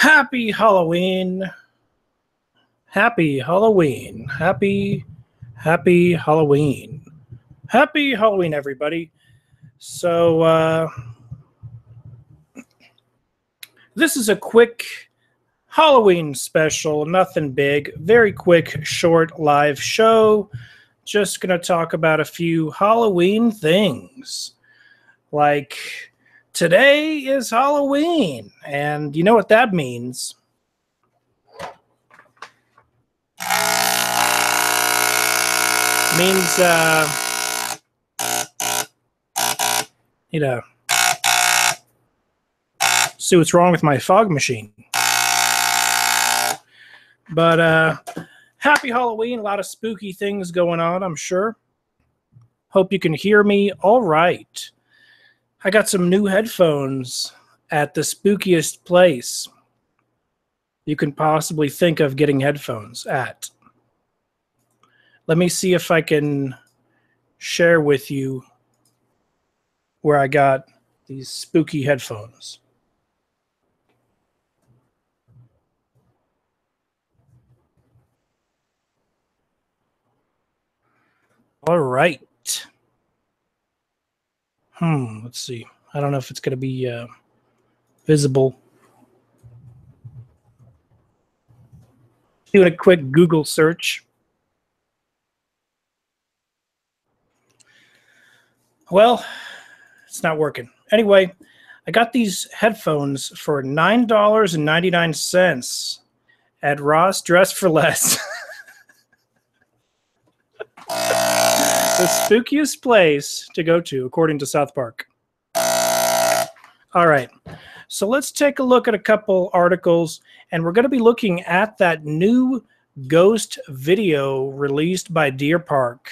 Happy Halloween. Happy Halloween. Happy Halloween. Happy Halloween, everybody. So, this is a quick Halloween special, nothing big, very quick, short live show. Just going to talk about a few Halloween things. Like, today is Halloween, and you know what that means. Means, see what's wrong with my fog machine. But, happy Halloween. A lot of spooky things going on, I'm sure. Hope you can hear me all right. I got some new headphones at the spookiest place you can possibly think of getting headphones at. Let me see if I can share with you where I got these spooky headphones. All right. Let's see. I don't know if it's going to be visible. Doing a quick Google search. Well, it's not working. Anyway, I got these headphones for $9.99 at Ross Dress for Less. The spookiest place to go to, according to South Park. All right, so let's take a look at a couple articles, and we're going to be looking at that new ghost video released by Deer Park,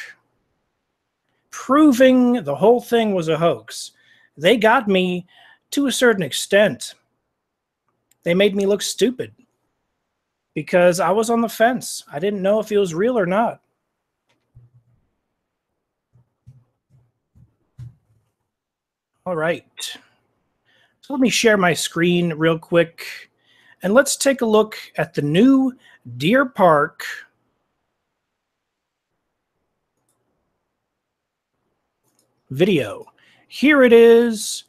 proving the whole thing was a hoax. They got me to a certain extent. They made me look stupid because I was on the fence. I didn't know if it was real or not. All right. So let me share my screen real quick, and let's take a look at the new Deer Park video. Here it is.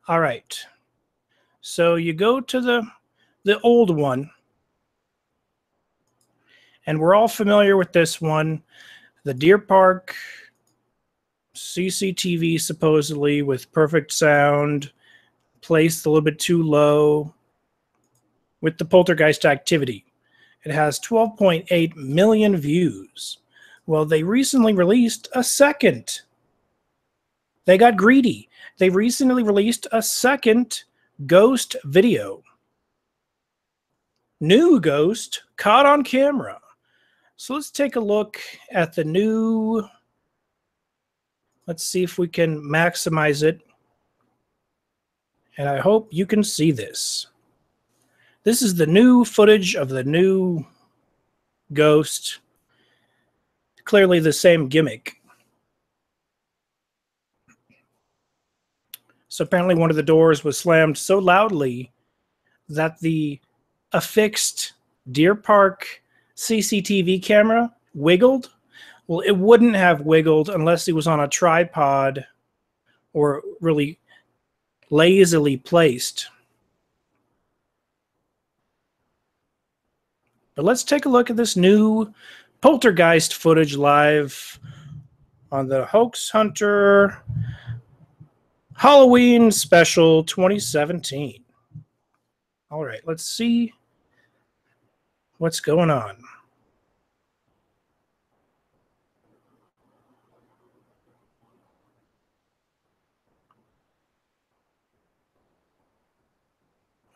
All right. So you go to the old one, and we're all familiar with this one, the Deer Park CCTV, supposedly with perfect sound, placed a little bit too low with the poltergeist activity. It has 12.8 million views. Well, they recently released a second. They got greedy. They recently released a second ghost video. New ghost caught on camera. So let's take a look at the new. Let's see if we can maximize it. And I hope you can see this. This is the new footage of the new ghost. Clearly the same gimmick. So apparently one of the doors was slammed so loudly that the affixed Deer Park CCTV camera wiggled. Well, it wouldn't have wiggled unless it was on a tripod or really lazily placed. But let's take a look at this new poltergeist footage live on the Hoax Hunter Halloween Special 2017. All right, let's see what's going on.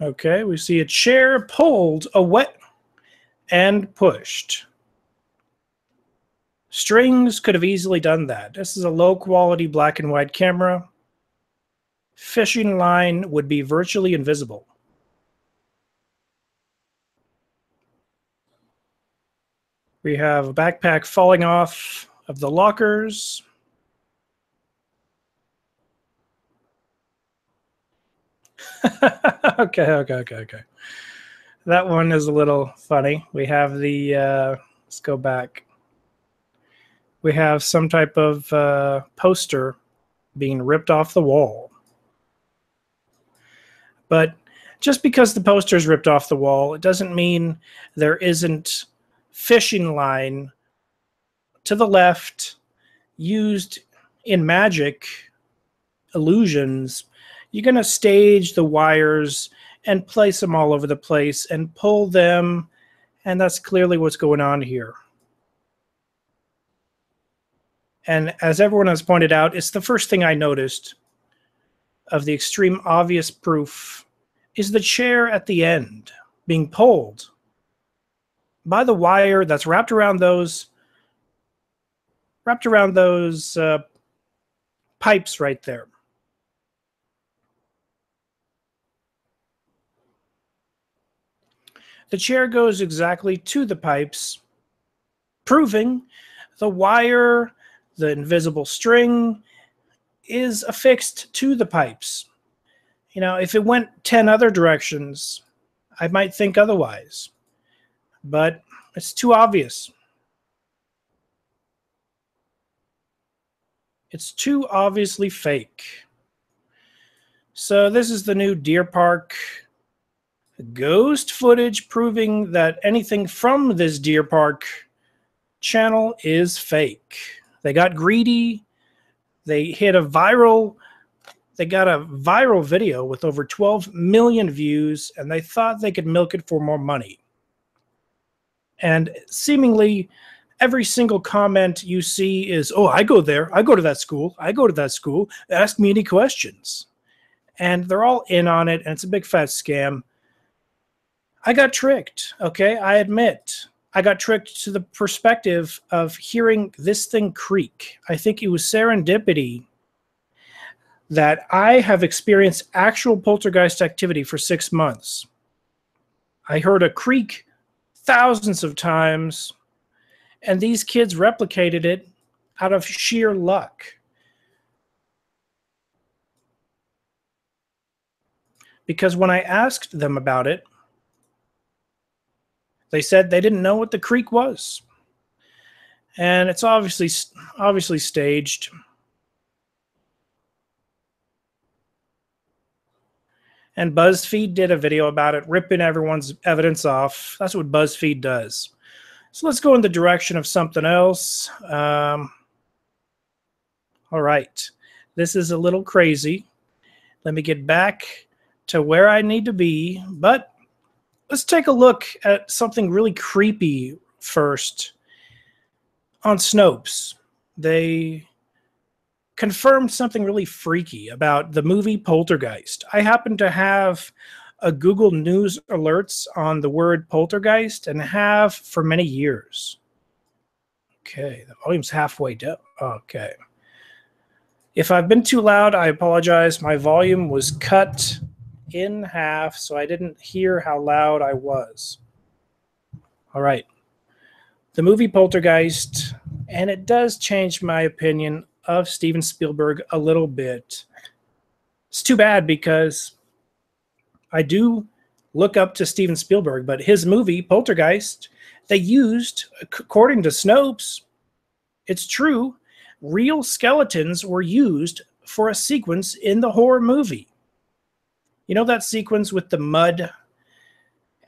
Okay, we see a chair pulled away and pushed. Strings could have easily done that. This is a low-quality black and white camera. Fishing line would be virtually invisible. We have a backpack falling off of the lockers. Okay. That one is a little funny. We have the, let's go back. We have some type of poster being ripped off the wall. But just because the poster is ripped off the wall, it doesn't mean there isn't fishing line to the left used in magic illusions. You're going to stage the wires and place them all over the place and pull them, and that's clearly what's going on here. And as everyone has pointed out, it's the first thing I noticed of the extreme obvious proof is the chair at the end being pulled by the wire that's wrapped around those pipes right there. The chair goes exactly to the pipes, proving the wire, the invisible string, is affixed to the pipes. You know, if it went 10 other directions, I might think otherwise. But it's too obvious. It's too obviously fake. So this is the new Deer Park ghost footage proving that anything from this Deer Park channel is fake. They got greedy. They got a viral video with over 12 million views, and they thought they could milk it for more money. And seemingly every single comment you see is, oh, I go there. I go to that school. I go to that school. Ask me any questions. And they're all in on it, and it's a big fat scam. I got tricked, okay? I admit. I got tricked to the perspective of hearing this thing creak. I think it was serendipity that I have experienced actual poltergeist activity for 6 months. I heard a creak thousands of times, and these kids replicated it out of sheer luck. Because when I asked them about it, they said they didn't know what the creak was. And it's obviously staged. And BuzzFeed did a video about it, ripping everyone's evidence off. That's what BuzzFeed does. So let's go in the direction of something else. All right. This is a little crazy. Let me get back to where I need to be. But let's take a look at something really creepy first. On Snopes, they confirmed something really freaky about the movie Poltergeist. I happen to have a Google News alerts on the word poltergeist and have for many years. Okay, the volume's halfway down. Okay. If I've been too loud, I apologize. My volume was cut in half, so I didn't hear how loud I was. All right. The movie Poltergeist, and it does change my opinion of Steven Spielberg a little bit. It's too bad because I do look up to Steven Spielberg, but his movie Poltergeist, they used, according to Snopes, it's true, real skeletons were used for a sequence in the horror movie. You know that sequence with the mud?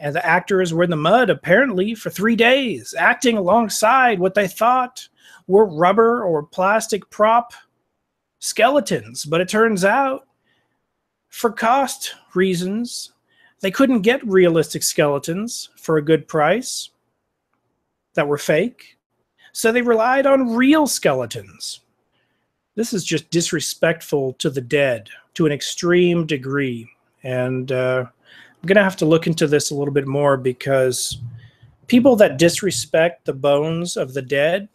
And the actors were in the mud, apparently, for 3 days, acting alongside what they thought were rubber or plastic prop skeletons. But it turns out, for cost reasons, they couldn't get realistic skeletons for a good price that were fake. So they relied on real skeletons. This is just disrespectful to the dead to an extreme degree. And I'm going to have to look into this a little bit more because people that disrespect the bones of the dead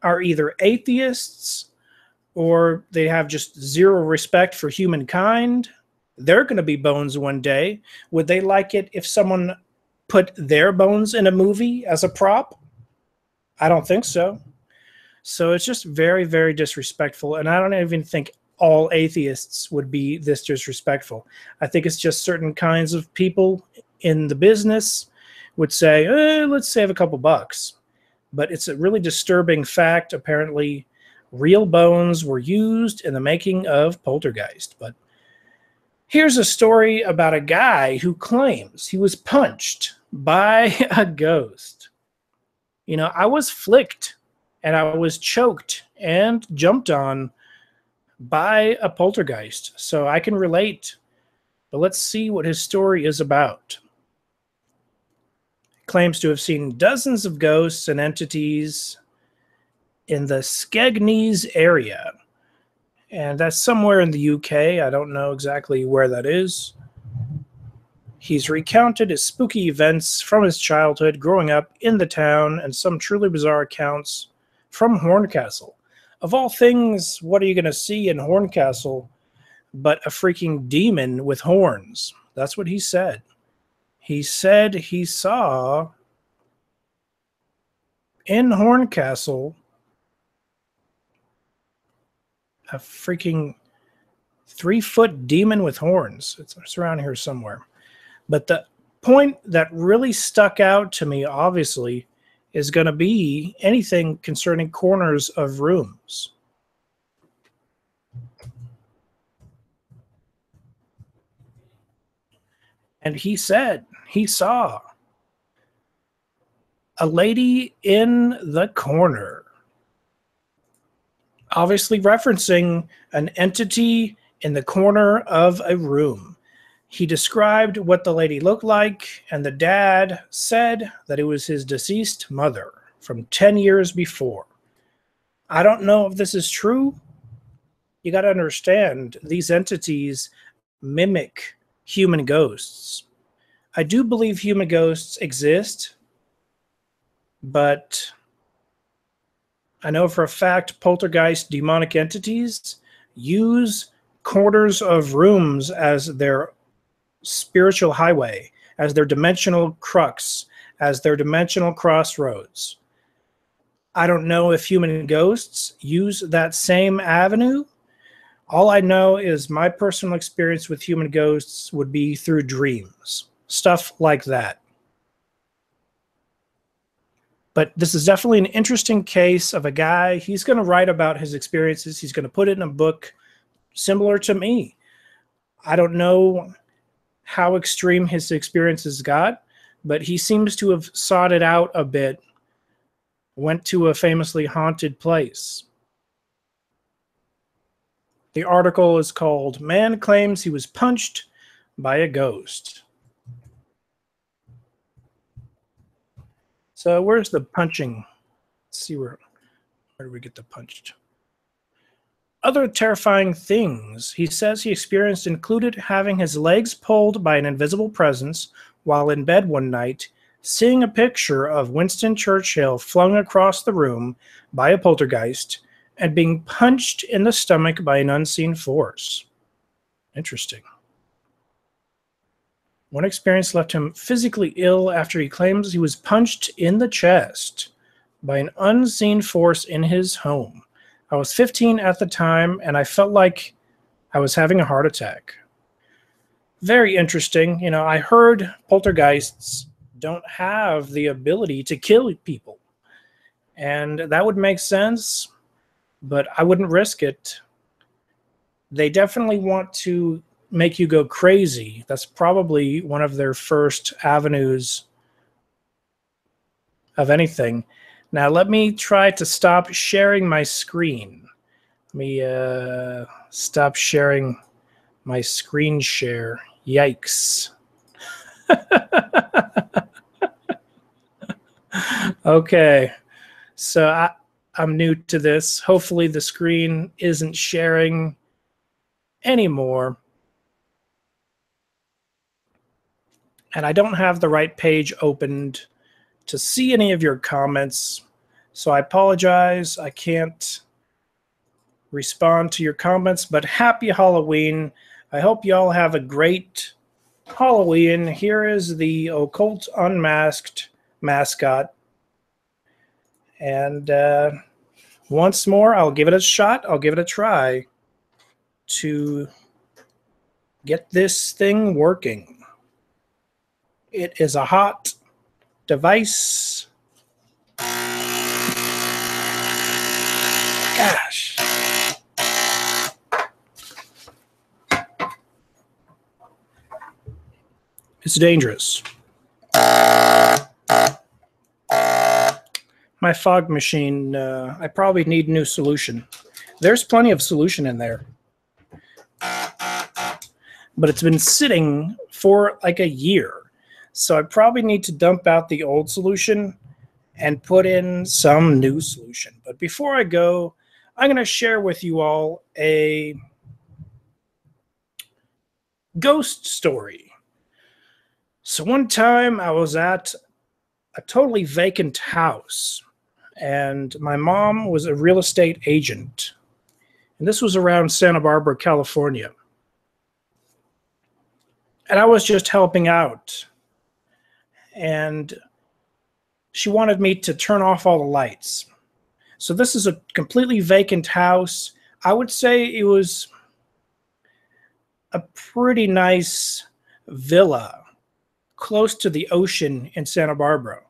are either atheists or they have just zero respect for humankind. They're going to be bones one day. Would they like it if someone put their bones in a movie as a prop? I don't think so. So it's just very, very disrespectful. And I don't even think all atheists would be this disrespectful. I think it's just certain kinds of people in the business would say, let's save a couple bucks. But it's a really disturbing fact. Apparently, real bones were used in the making of Poltergeist. But here's a story about a guy who claims he was punched by a ghost. You know, I was flicked and I was choked and jumped on by a poltergeist, so I can relate. But let's see what his story is about. He claims to have seen dozens of ghosts and entities in the Skegness area. And that's somewhere in the UK. I don't know exactly where that is. He's recounted his spooky events from his childhood, growing up in the town, and some truly bizarre accounts from Horncastle. Of all things, what are you going to see in Horncastle but a freaking demon with horns? That's what he said. He said he saw in Horncastle a freaking 3-foot demon with horns. It's around here somewhere. But the point that really stuck out to me, obviously, is going to be anything concerning corners of rooms. And he said he saw a lady in the corner, obviously referencing an entity in the corner of a room. He described what the lady looked like, and the dad said that it was his deceased mother from 10 years before. I don't know if this is true. You got to understand, these entities mimic human ghosts. I do believe human ghosts exist, but I know for a fact poltergeist demonic entities use corners of rooms as their spiritual highway, as their dimensional crux, as their dimensional crossroads. I don't know if human ghosts use that same avenue. All I know is my personal experience with human ghosts would be through dreams, stuff like that. But this is definitely an interesting case of a guy. He's going to write about his experiences. He's going to put it in a book similar to me. I don't know how extreme his experiences got, but he seems to have sought it out a bit, went to a famously haunted place. The article is called "Man Claims He Was Punched by a Ghost." So where's the punching? Let's see where do we get the punched? Other terrifying things he says he experienced included having his legs pulled by an invisible presence while in bed one night, seeing a picture of Winston Churchill flung across the room by a poltergeist, and being punched in the stomach by an unseen force. Interesting. One experience left him physically ill after he claims he was punched in the chest by an unseen force in his home. I was 15 at the time, and I felt like I was having a heart attack. Very interesting. You know, I heard poltergeists don't have the ability to kill people. And that would make sense, but I wouldn't risk it. They definitely want to make you go crazy. That's probably one of their first avenues of anything. Now, let me try to stop sharing my screen. Let me stop sharing my screen share. Yikes. Okay, so I'm new to this. Hopefully the screen isn't sharing anymore. And I don't have the right page opened to see any of your comments, so I apologize. I can't respond to your comments, but happy Halloween. I hope you all have a great Halloween. Here is the Occult Unmasked mascot. And once more, I'll give it a shot. I'll give it a try. to get this thing working. It is a hot device. Gosh. It's dangerous. My fog machine, I probably need new solution. There's plenty of solution in there. But it's been sitting for like a year. So I probably need to dump out the old solution and put in some new solution. But before I go, I'm going to share with you all a ghost story. So one time I was at a totally vacant house, and my mom was a real estate agent. And this was around Santa Barbara, California. And I was just helping out. And she wanted me to turn off all the lights. So this is a completely vacant house. I would say it was a pretty nice villa close to the ocean in Santa Barbara.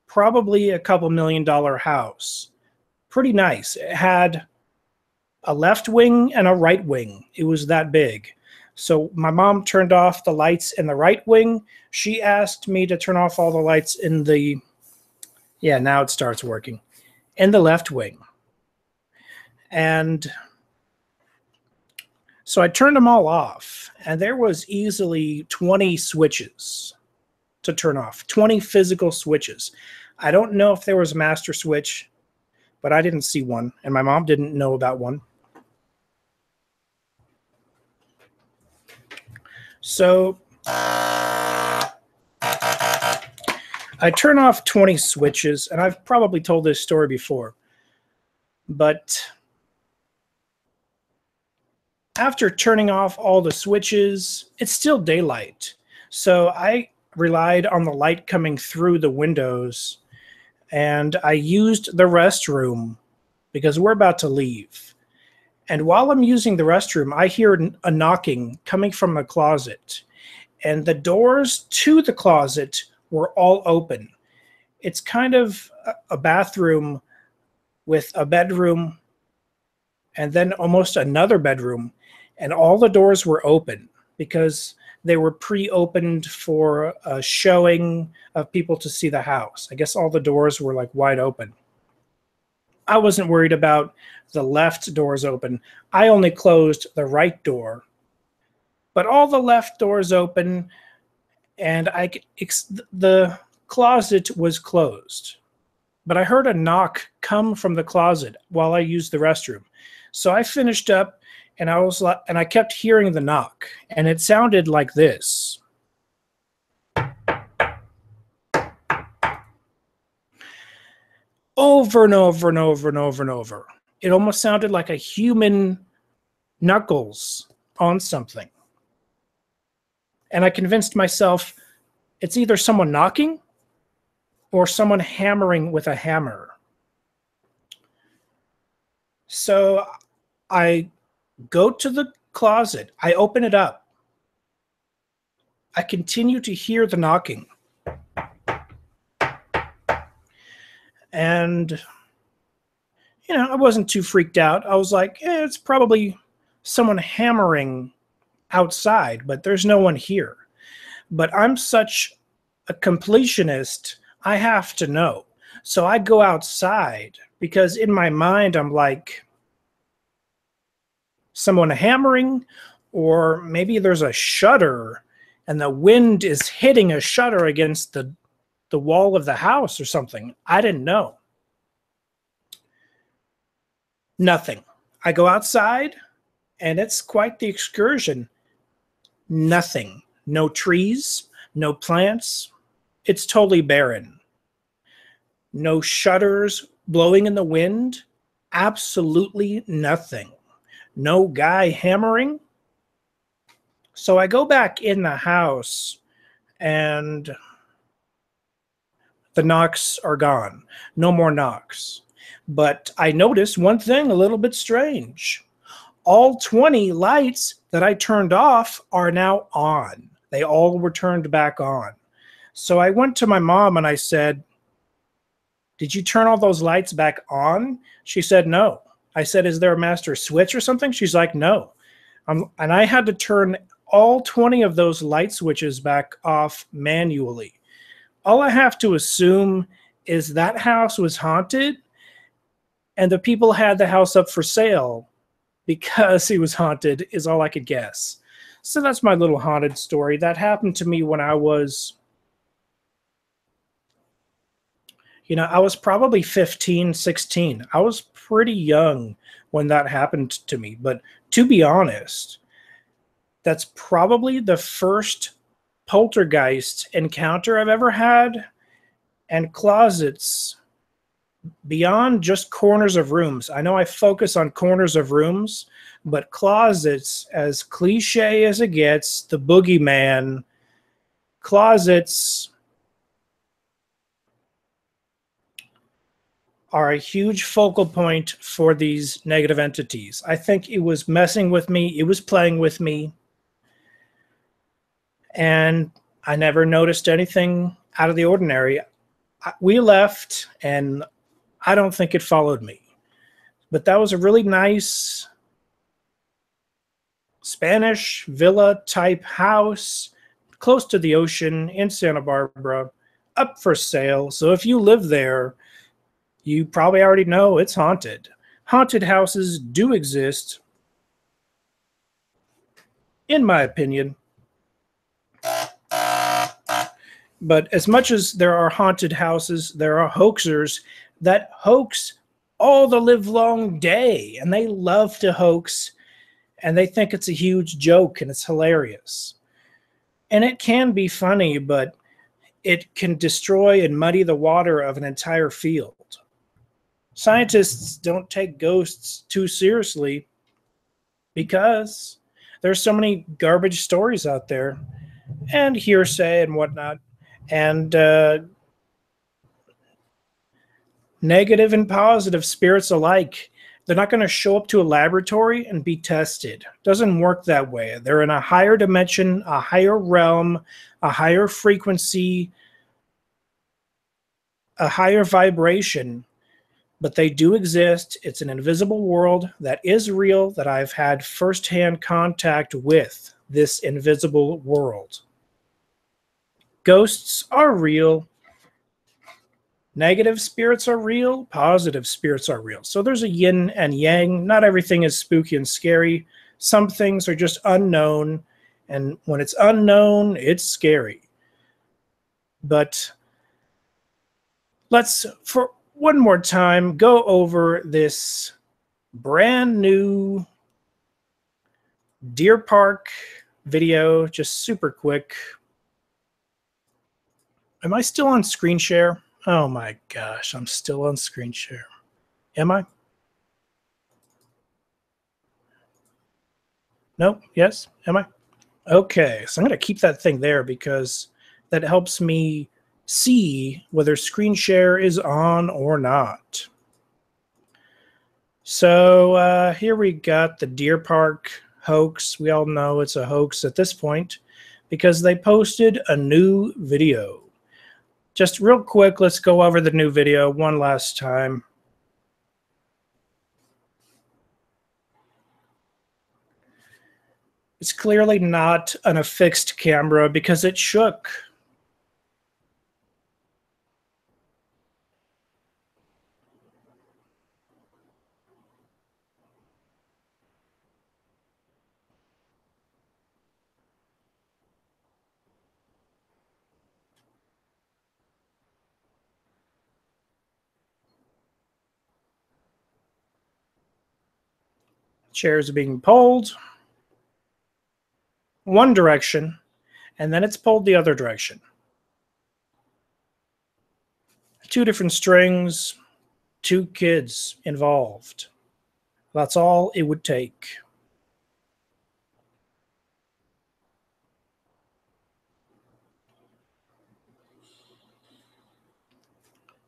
Probably a couple $1 million house. Pretty nice. It had a left wing and a right wing. It was that big. So my mom turned off the lights in the right wing. She asked me to turn off all the lights in the, yeah, now it starts working, in the left wing. And so I turned them all off, and there was easily 20 switches to turn off, 20 physical switches. I don't know if there was a master switch, but I didn't see one, and my mom didn't know about one. So I turn off 20 switches, and I've probably told this story before, but after turning off all the switches, it's still daylight. So I relied on the light coming through the windows, and I used the restroom because we're about to leave. And while I'm using the restroom, I hear a knocking coming from the closet. And the doors to the closet were all open. It's kind of a bathroom with a bedroom and then almost another bedroom. And all the doors were open because they were pre-opened for a showing of people to see the house. I guess all the doors were like wide open. I wasn't worried about the left doors open. I only closed the right door. But all the left doors open, and the closet was closed. But I heard a knock come from the closet while I used the restroom. So I finished up, and I kept hearing the knock, and it sounded like this. Over and over and over and over and over. It almost sounded like a human knuckles on something. And I convinced myself it's either someone knocking or someone hammering with a hammer. So I go to the closet. I open it up. I continue to hear the knocking. And, you know, I wasn't too freaked out. I was like, it's probably someone hammering outside, but there's no one here. But I'm such a completionist, I have to know. So I go outside because in my mind, I'm like, someone hammering, or maybe there's a shutter and the wind is hitting a shutter against the wall of the house or something. I didn't know. Nothing. I go outside, and it's quite the excursion. Nothing. No trees, no plants. It's totally barren. No shutters blowing in the wind. Absolutely nothing. No guy hammering. So I go back in the house, and the knocks are gone. No more knocks. But I noticed one thing a little bit strange. all 20 lights that I turned off are now on. They all were turned back on. So I went to my mom and I said, "Did you turn all those lights back on?" She said, "No." I said, "Is there a master switch or something?" She's like, "No." And I had to turn all 20 of those light switches back off manually. All I have to assume is that house was haunted and the people had the house up for sale because it was haunted, is all I could guess. So that's my little haunted story. That happened to me when I was, I was probably 15, 16. I was pretty young when that happened to me. But to be honest, that's probably the first poltergeist encounter I've ever had. And closets beyond just corners of rooms. I know I focus on corners of rooms, but closets, as cliche as it gets, the boogeyman, closets are a huge focal point for these negative entities. I think it was messing with me, it was playing with me, and I never noticed anything out of the ordinary. We left, and I don't think it followed me. But that was a really nice Spanish villa type house close to the ocean in Santa Barbara, up for sale. So if you live there, you probably already know it's haunted. Haunted houses do exist, in my opinion. But as much as there are haunted houses, there are hoaxers that hoax all the livelong day, and they love to hoax, and they think it's a huge joke and it's hilarious. And it can be funny, but it can destroy and muddy the water of an entire field. Scientists don't take ghosts too seriously because there's so many garbage stories out there and hearsay and whatnot. And negative and positive spirits alike, they're not going to show up to a laboratory and be tested. It doesn't work that way. They're in a higher dimension, a higher realm, a higher frequency, a higher vibration, but they do exist. It's an invisible world that is real, that I've had firsthand contact with this invisible world. Ghosts are real. Negative spirits are real. Positive spirits are real. So there's a yin and yang. Not everything is spooky and scary. Some things are just unknown. And when it's unknown, it's scary. But let's, for one more time, go over this brand new Deer Park video, just super quick. Am I still on screen share? Oh my gosh, I'm still on screen share. Am I? Nope. Yes? Am I? Okay, so I'm going to keep that thing there because that helps me see whether screen share is on or not. So here we got the Deer Park hoax. We all know it's a hoax at this point because they posted a new video. Just real quick, let's go over the new video one last time. It's clearly not an affixed camera because it shook. Chairs are being pulled one direction, and then it's pulled the other direction. Two different strings, two kids involved. That's all it would take.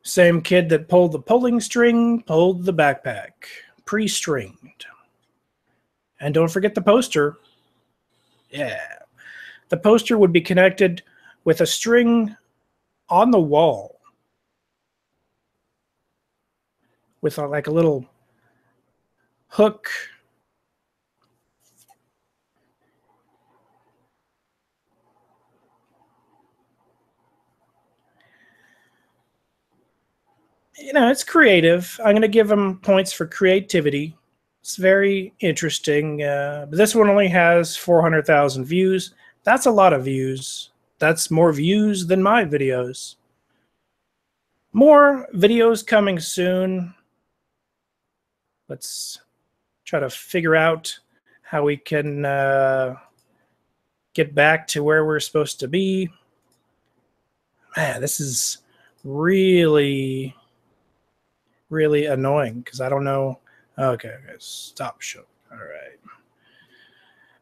Same kid that pulled the pulling string, pulled the backpack, pre-stringed. And don't forget the poster. Yeah. The poster would be connected with a string on the wall with like a little hook. You know, it's creative. I'm going to give them points for creativity. It's very interesting. But this one only has 400,000 views. That's a lot of views. That's more views than my videos. More videos coming soon. Let's try to figure out how we can get back to where we're supposed to be. Man, this is really annoying because I don't know. Okay, stop show. All right.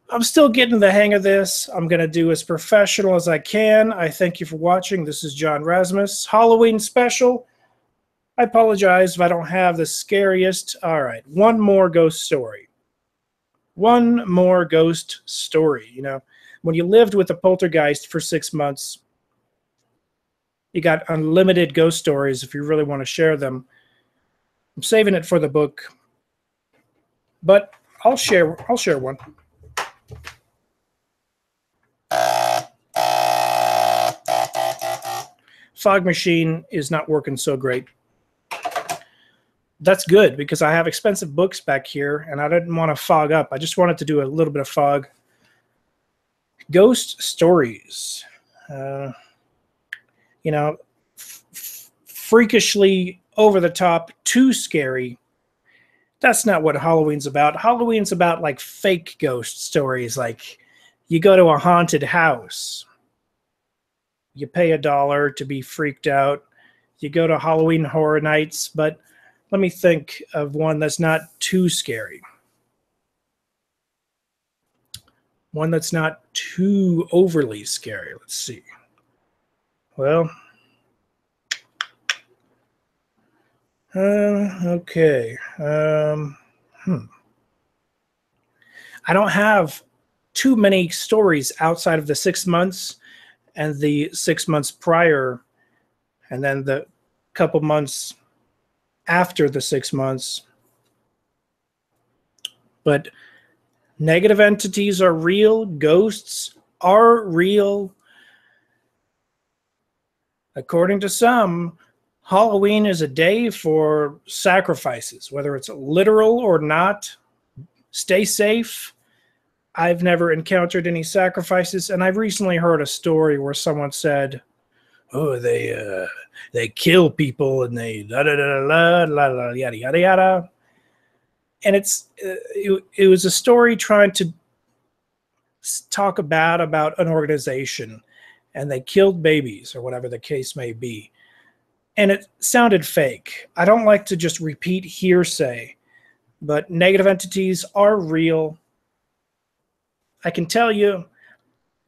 I'm still getting the hang of this. I'm going to do as professional as I can. I thank you for watching. This is John Razimus. Halloween special. I apologize if I don't have the scariest. All right, one more ghost story. One more ghost story. You know, when you lived with a poltergeist for 6 months, you got unlimited ghost stories if you really want to share them. I'm saving it for the book, but I'll share one. Fog machine is not working so great. That's good because I have expensive books back here and I didn't want to fog up. I just wanted to do a little bit of fog. Ghost stories. You know, freakishly over the top, too scary. That's not what Halloween's about. Halloween's about like fake ghost stories. Like you go to a haunted house. You pay $1 to be freaked out. You go to Halloween Horror Nights, but let me think of one that's not too scary. One that's not too overly scary. Let's see. Well, okay. I don't have too many stories outside of the 6 months and the 6 months prior, and then the couple months after the 6 months. But negative entities are real. Ghosts are real. According to some, Halloween is a day for sacrifices, whether it's literal or not. Stay safe. I've never encountered any sacrifices, and I've recently heard a story where someone said, "Oh, they kill people and they da da da da da yada yada yada," and it was a story trying to talk about an organization, and they killed babies or whatever the case may be, and it sounded fake. I don't like to just repeat hearsay, but negative entities are real. I can tell you,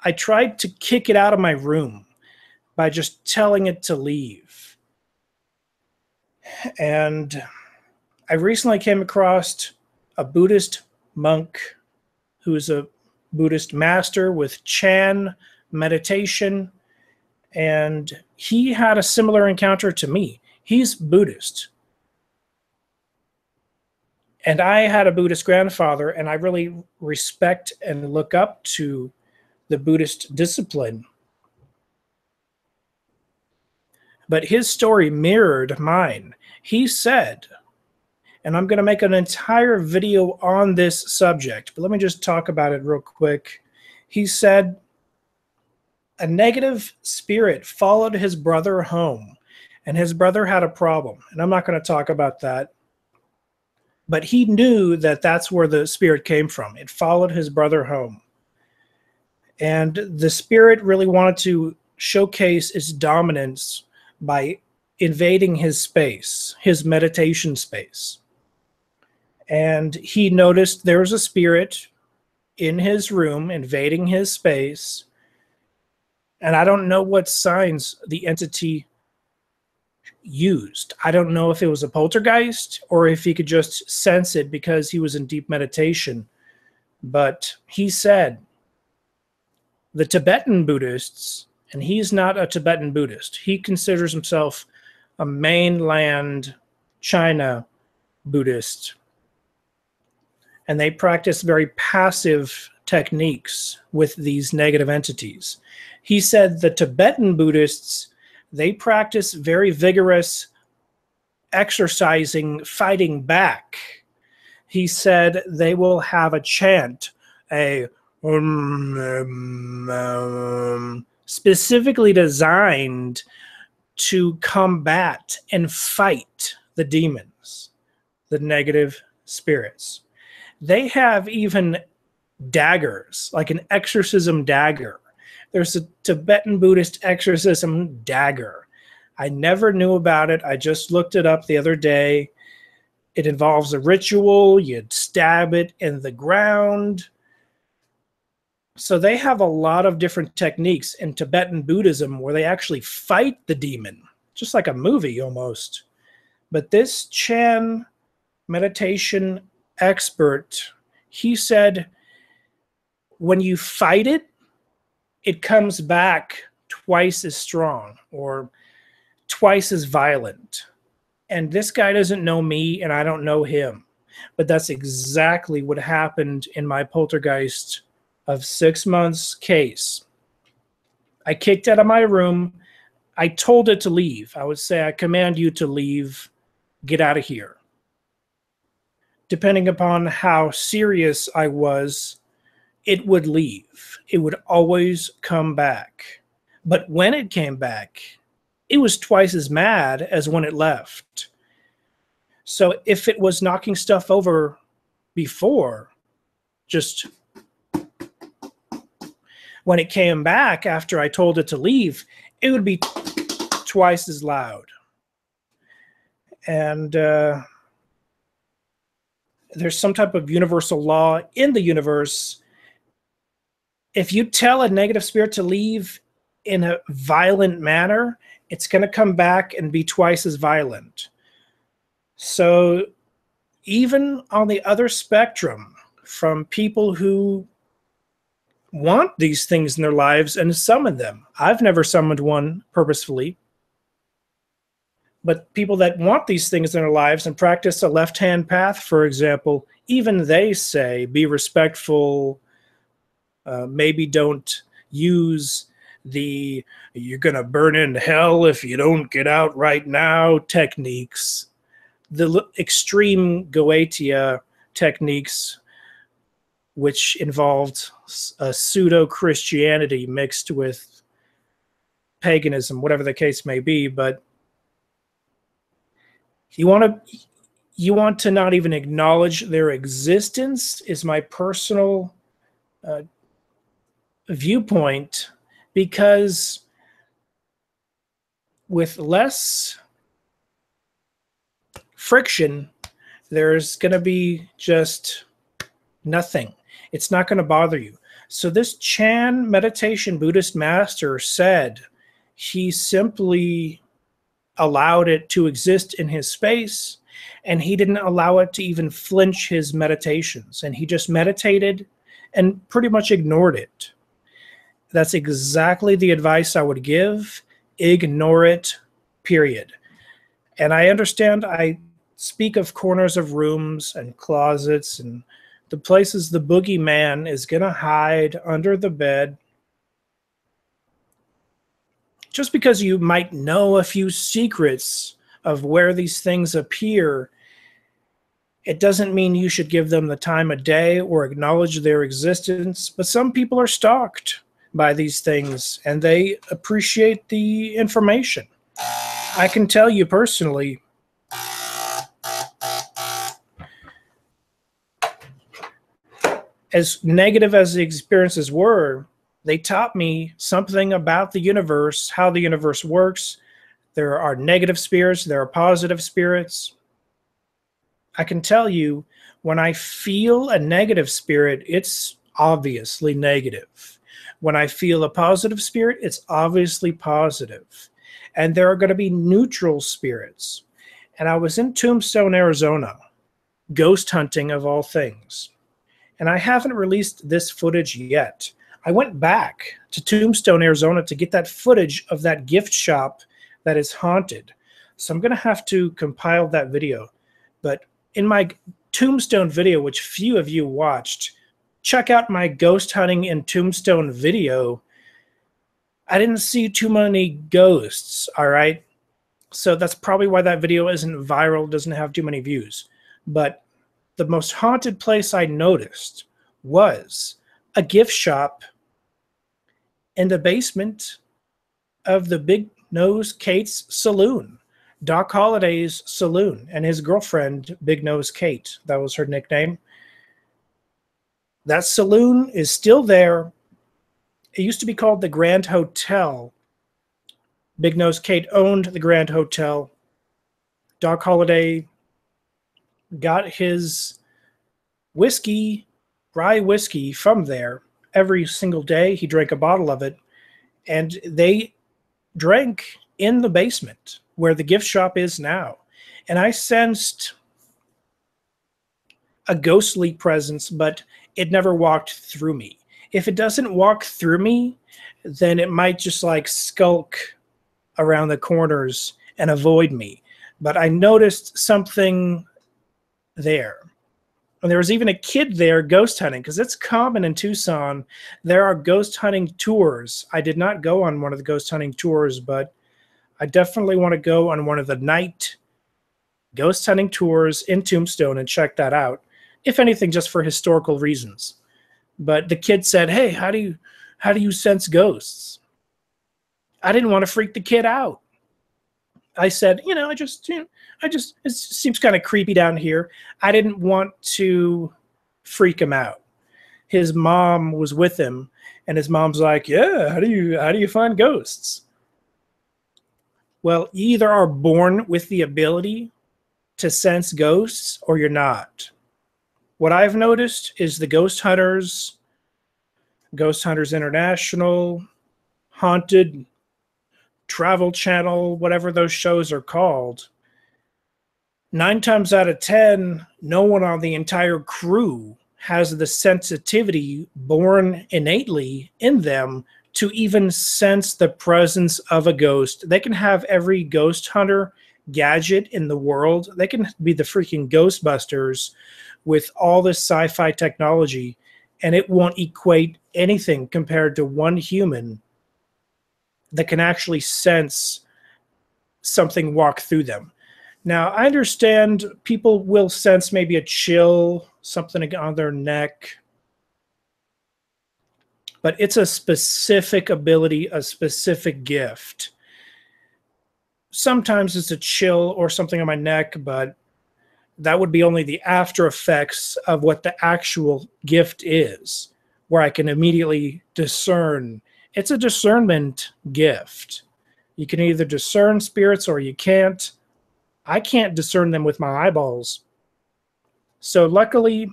I tried to kick it out of my room by just telling it to leave. And I recently came across a Buddhist monk who is a Buddhist master with Chan meditation, and he had a similar encounter to me. He's Buddhist. And I had a Buddhist grandfather, and I really respect and look up to the Buddhist discipline. But his story mirrored mine. He said, and I'm going to make an entire video on this subject, but let me just talk about it real quick. He said a negative spirit followed his brother home, and his brother had a problem. And I'm not going to talk about that. But he knew that that's where the spirit came from. It followed his brother home. And the spirit really wanted to showcase its dominance by invading his space, his meditation space. And he noticed there was a spirit in his room invading his space. And I don't know what signs the entity used. I don't know if it was a poltergeist or if he could just sense it because he was in deep meditation. But he said the Tibetan Buddhists, and he's not a Tibetan Buddhist, he considers himself a mainland China Buddhist, and they practice very passive techniques with these negative entities. He said the Tibetan Buddhists, they practice very vigorous exercising, fighting back. He said they will have a chant, a specifically designed to combat and fight the demons, the negative spirits. They have even daggers, like an exorcism dagger. There's a Tibetan Buddhist exorcism dagger. I never knew about it. I just looked it up the other day. It involves a ritual. You'd stab it in the ground. So they have a lot of different techniques in Tibetan Buddhism where they actually fight the demon, just like a movie almost. But this Chan meditation expert, he said, when you fight it, it comes back twice as strong or twice as violent. And this guy doesn't know me and I don't know him. But that's exactly what happened in my poltergeist of 6 months case. I kicked out of my room. I told it to leave. I would say, I command you to leave. Get out of here. Depending upon how serious I was, it would leave. It would always come back. But when it came back, it was twice as mad as when it left. So if it was knocking stuff over before, just when it came back after I told it to leave, it would be twice as loud. And there's some type of universal law in the universe. If you tell a negative spirit to leave in a violent manner, it's going to come back and be twice as violent. So even on the other spectrum, from people who want these things in their lives and summon them. I've never summoned one purposefully. But people that want these things in their lives and practice a left-hand path, for example, even they say, be respectful, maybe don't use the you're going to burn in hell if you don't get out right now techniques. The extreme Goetia techniques, which involved a pseudo-Christianity mixed with paganism, whatever the case may be. But you want to not even acknowledge their existence, is my personal viewpoint, because with less friction, there's going to be just nothing. It's not going to bother you. So this Chan meditation Buddhist master said he simply allowed it to exist in his space, and he didn't allow it to even flinch his meditations. And he just meditated and pretty much ignored it. That's exactly the advice I would give. Ignore it, period. And I understand I speak of corners of rooms and closets and the places the boogeyman is going to hide under the bed. Just because you might know a few secrets of where these things appear, it doesn't mean you should give them the time of day or acknowledge their existence. But some people are stalked by these things and they appreciate the information. I can tell you personally, as negative as the experiences were, they taught me something about the universe, how the universe works. There are negative spirits, there are positive spirits. I can tell you, when I feel a negative spirit, it's obviously negative. When I feel a positive spirit, it's obviously positive. And there are going to be neutral spirits. And I was in Tombstone, Arizona, ghost hunting of all things. and I haven't released this footage yet. I went back to Tombstone, Arizona to get that footage of that gift shop that is haunted. So I'm going to have to compile that video. But in my Tombstone video, which few of you watched, check out my ghost hunting in Tombstone video. I didn't see too many ghosts, all right? So that's probably why that video isn't viral, doesn't have too many views. But the most haunted place I noticed was a gift shop in the basement of the Big Nose Kate's saloon, Doc Holliday's saloon, and his girlfriend, Big Nose Kate. That was her nickname. That saloon is still there. It used to be called the Grand Hotel. Big Nose Kate owned the Grand Hotel. Doc Holliday got his whiskey, rye whiskey, from there every single day. He drank a bottle of it, and they drank in the basement where the gift shop is now. And I sensed a ghostly presence, but it never walked through me. If it doesn't walk through me, then it might just like skulk around the corners and avoid me. But I noticed something there. And there was even a kid there ghost hunting, because it's common in Tucson. There are ghost hunting tours. I did not go on one of the ghost hunting tours, but I definitely want to go on one of the night ghost hunting tours in Tombstone and check that out, if anything, just for historical reasons. But the kid said, "Hey, how do you sense ghosts?" I didn't want to freak the kid out. I said, it seems kind of creepy down here. I didn't want to freak him out. His mom was with him, and his mom's like, "Yeah, how do you find ghosts?" Well, you either are born with the ability to sense ghosts or you're not. What I've noticed is the Ghost Hunters International, Haunted, Travel Channel, whatever those shows are called, 9 times out of 10, no one on the entire crew has the sensitivity born innately in them to even sense the presence of a ghost. They can have every ghost hunter gadget in the world. They can be the freaking Ghostbusters with all this sci-fi technology, and it won't equate anything compared to one human that can actually sense something walk through them. Now, I understand people will sense maybe a chill, something on their neck, but it's a specific ability, a specific gift. Sometimes it's a chill or something on my neck, but that would be only the after effects of what the actual gift is, where I can immediately discern. It's a discernment gift. You can either discern spirits or you can't. I can't discern them with my eyeballs. So luckily,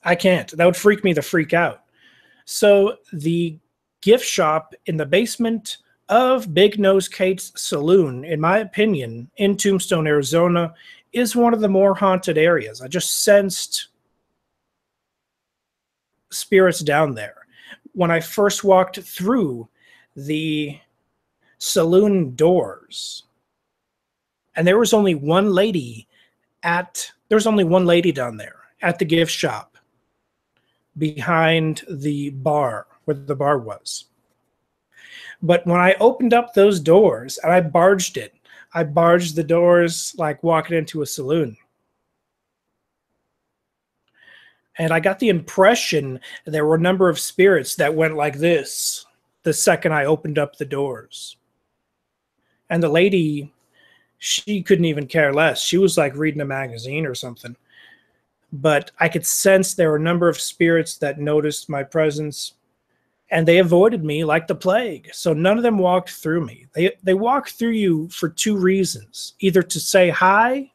I can't. That would freak me the freak out. So the gift shop in the basement of Big Nose Kate's saloon, in my opinion, in Tombstone, Arizona, is one of the more haunted areas. I just sensed spirits down there. When I first walked through the saloon doors, and there was only one lady down there at the gift shop behind the bar, where the bar was. But when I opened up those doors and I barged the doors like walking into a saloon. And I got the impression there were a number of spirits that went like this the second I opened up the doors. And the lady, she couldn't even care less. She was like reading a magazine or something. But I could sense there were a number of spirits that noticed my presence, and they avoided me like the plague. So none of them walked through me. They walk through you for 2 reasons, either to say hi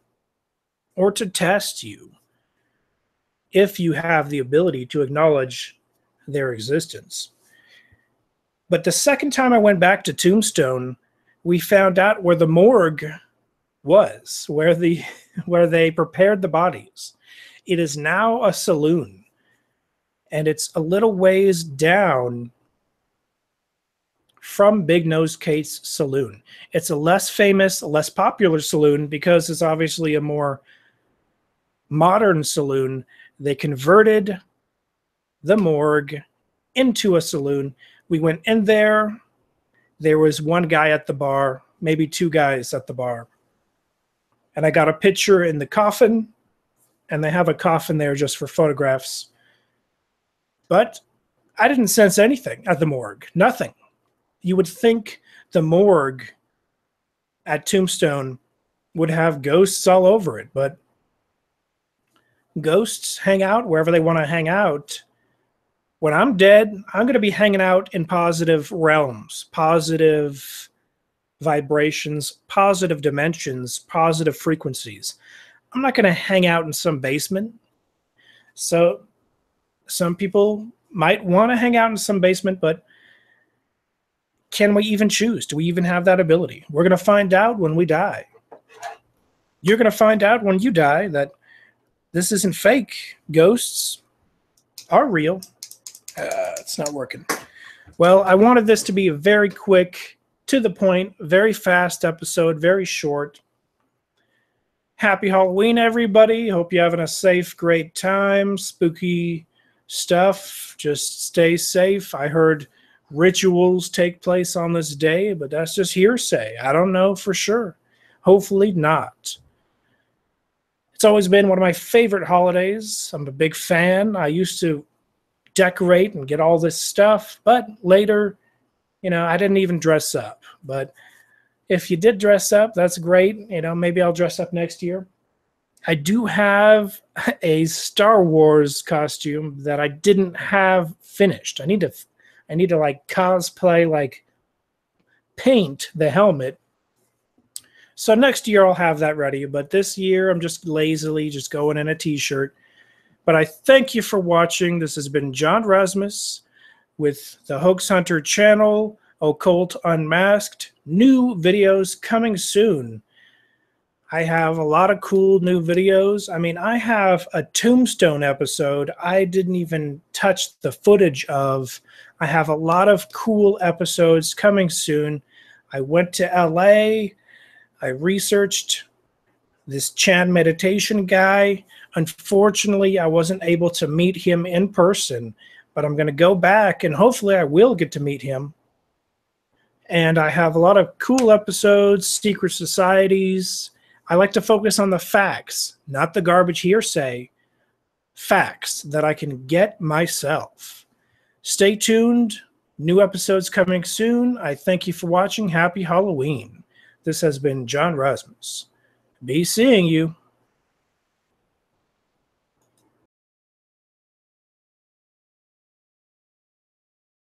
or to test you, if you have the ability to acknowledge their existence. But the second time I went back to Tombstone, we found out where the morgue was, where they prepared the bodies. It is now a saloon, and it's a little ways down from Big Nose Kate's saloon. It's a less famous, less popular saloon because it's obviously a more modern saloon. They converted the morgue into a saloon. We went in there. There was one guy at the bar, maybe two guys at the bar. And I got a picture in the coffin, and they have a coffin there just for photographs. But I didn't sense anything at the morgue, nothing. You would think the morgue at Tombstone would have ghosts all over it, but ghosts hang out wherever they want to hang out. When I'm dead, I'm going to be hanging out in positive realms, positive vibrations, positive dimensions, positive frequencies. I'm not going to hang out in some basement. So some people might want to hang out in some basement, but can we even choose? Do we even have that ability? We're going to find out when we die. You're going to find out when you die that this isn't fake. Ghosts are real. It's not working. Well, I wanted this to be a very quick, to the point, very fast episode, very short. Happy Halloween, everybody. Hope you're having a safe, great time. Spooky stuff. Just stay safe. I heard rituals take place on this day, but that's just hearsay. I don't know for sure. Hopefully not. It's always been one of my favorite holidays. I'm a big fan. I used to decorate and get all this stuff, but later, I didn't even dress up. But if you did dress up, that's great. Maybe I'll dress up next year. I do have a Star Wars costume that I didn't have finished. I need to like cosplay, like paint the helmet. So next year I'll have that ready. But this year I'm just lazily just going in a t-shirt. But I thank you for watching. This has been John Razimus with the Hoax Hunter channel, Occult Unmasked. New videos coming soon. I have a lot of cool new videos. I mean, I have a Tombstone episode I didn't even touch the footage of. I have a lot of cool episodes coming soon. I went to LA. I researched this Chan meditation guy. Unfortunately, I wasn't able to meet him in person, but I'm going to go back and hopefully I will get to meet him. And I have a lot of cool episodes, secret societies. I like to focus on the facts, not the garbage hearsay. Facts that I can get myself. Stay tuned. New episodes coming soon. I thank you for watching. Happy Halloween. This has been John Razimus. Be seeing you.